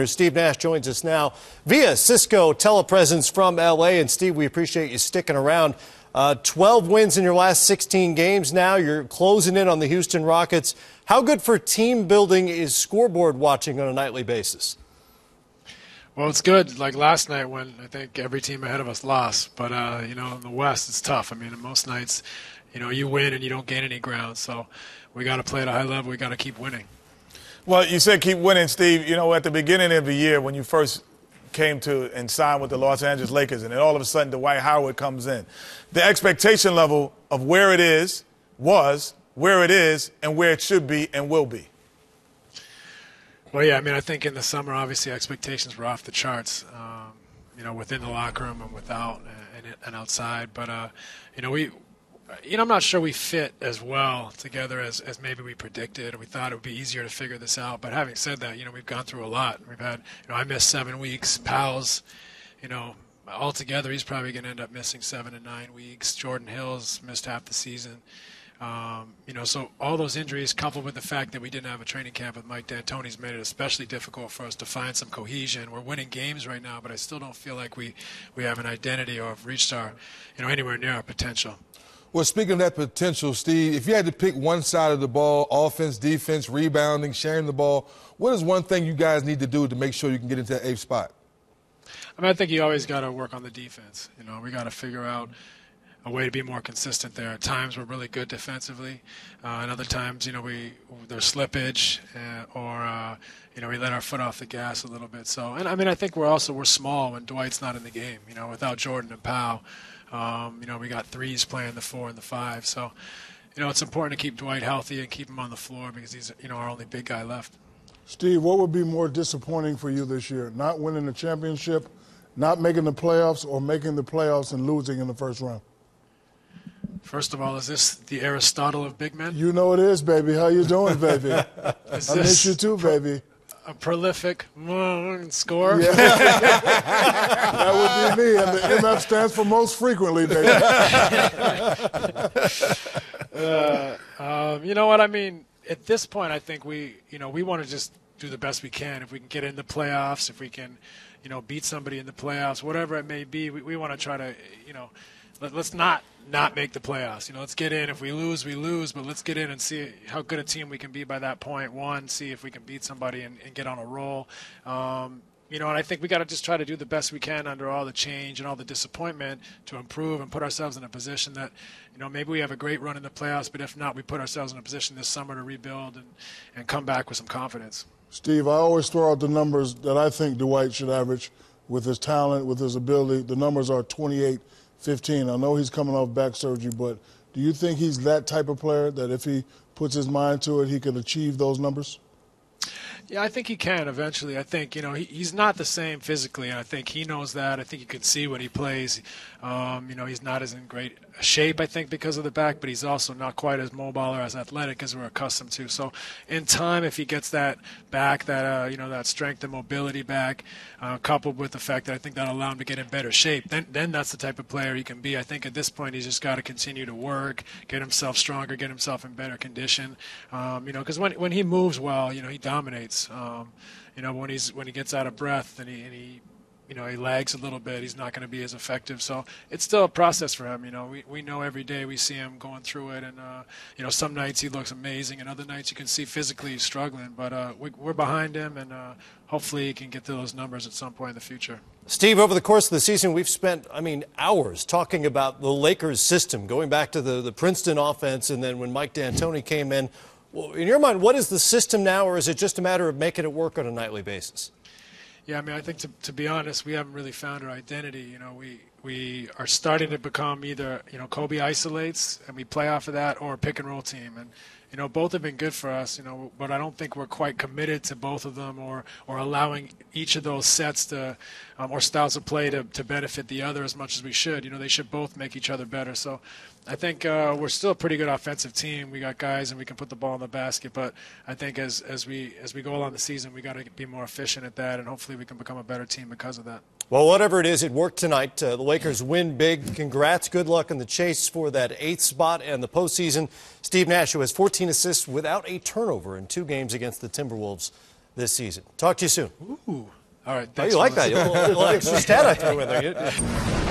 Steve Nash joins us now via Cisco telepresence from L.A. And Steve, we appreciate you sticking around. 12 wins in your last 16 games now. You're closing in on the Houston Rockets. How good for team building is scoreboard watching on a nightly basis? Well, it's good. Like last night when I think every team ahead of us lost. But, in the West, it's tough. I mean, most nights, you win and you don't gain any ground. So we got to play at a high level. We got to keep winning. Well, you said keep winning, Steve. At the beginning of the year when you first came to and signed with the Los Angeles Lakers, and then all of a sudden Dwight Howard comes in, the expectation level of where it is, where it is, and where it should be and will be. Well, yeah, I think in the summer, obviously, expectations were off the charts, within the locker room and without and outside. But, I'm not sure we fit as well together as maybe we predicted. We thought it would be easier to figure this out. But having said that, we've gone through a lot. We've had, I missed 7 weeks. Powell's, altogether, he's probably going to end up missing 7 to 9 weeks. Jordan Hill's missed half the season. So all those injuries coupled with the fact that we didn't have a training camp with Mike D'Antoni's made it especially difficult for us to find some cohesion. We're winning games right now, but I still don't feel like we have an identity or have reached our, anywhere near our potential. Well, speaking of that potential, Steve, if you had to pick one side of the ball, offense, defense, rebounding, sharing the ball, what is one thing you guys need to do to make sure you can get into that 8th spot? I think you always got to work on the defense. We got to figure out a way to be more consistent there. At times we're really good defensively, and other times, there's slippage or we let our foot off the gas a little bit. So, and I think we're small when Dwight's not in the game. Without Jordan and Powell. We got 3s playing the 4 and the 5. So, it's important to keep Dwight healthy and keep him on the floor because he's, our only big guy left. Steve, what would be more disappointing for you this year? Not winning the championship, not making the playoffs, or making the playoffs and losing in the first round? First of all, is this the Aristotle of big men? You know it is, baby. How you doing, baby? I miss you too, baby. A prolific scorer? Yeah. That would be me, and the MF stands for most frequently, baby. You know what I mean? At this point, I think we want to just do the best we can. If we can get in the playoffs, if we can, beat somebody in the playoffs, whatever it may be, we want to try to, let's not make the playoffs. Let's get in. If we lose, we lose. But let's get in and see how good a team we can be by that point. One, see if we can beat somebody and get on a roll. And I think we got to just try to do the best we can under all the change and all the disappointment to improve and put ourselves in a position that, maybe we have a great run in the playoffs. But if not, we put ourselves in a position this summer to rebuild and come back with some confidence. Steve, I always throw out the numbers that I think Dwight should average with his talent, with his ability. The numbers are 28-15. I know he's coming off back surgery, but do you think he's that type of player that if he puts his mind to it, he can achieve those numbers? Yeah, I think he can eventually. I think, he's not the same physically, and I think he knows that. I think you can see when he plays. He's not as in great shape, I think, because of the back, but he's also not quite as mobile or as athletic as we're accustomed to. So in time, if he gets that back, that that strength and mobility back, coupled with the fact that I think that'll allow him to get in better shape, then that's the type of player he can be. I think at this point he's just got to continue to work, get himself stronger, get himself in better condition. Because when he moves well, he dominates. When he gets out of breath and he lags a little bit, he's not going to be as effective. So it's still a process for him. We know every day we see him going through it, and some nights he looks amazing, and other nights you can see physically he's struggling. But we're behind him, and hopefully he can get to those numbers at some point in the future. Steve, over the course of the season, we've spent, hours talking about the Lakers system, going back to the Princeton offense, and then when Mike D'Antoni came in. Well, in your mind, what is the system now, or is it just a matter of making it work on a nightly basis? Yeah, I think to be honest, we haven't really found our identity. We are starting to become either, Kobe isolates and we play off of that, or a pick and roll team. And, both have been good for us, but I don't think we're quite committed to both of them or allowing each of those sets to or styles of play to benefit the other as much as we should. They should both make each other better. So I think we're still a pretty good offensive team. We got guys and we can put the ball in the basket, but I think as we go along the season, we got to be more efficient at that, and hopefully we can become a better team because of that. Well, whatever it is, it worked tonight. The Lakers win big. Congrats. Good luck in the chase for that 8th spot and the postseason. Steve Nash, who has 14 assists without a turnover in 2 games against the Timberwolves. this season. Talk to you soon. Ooh. All right. Oh, Thanks, you like fellas. that? A little extra stat I threw in there.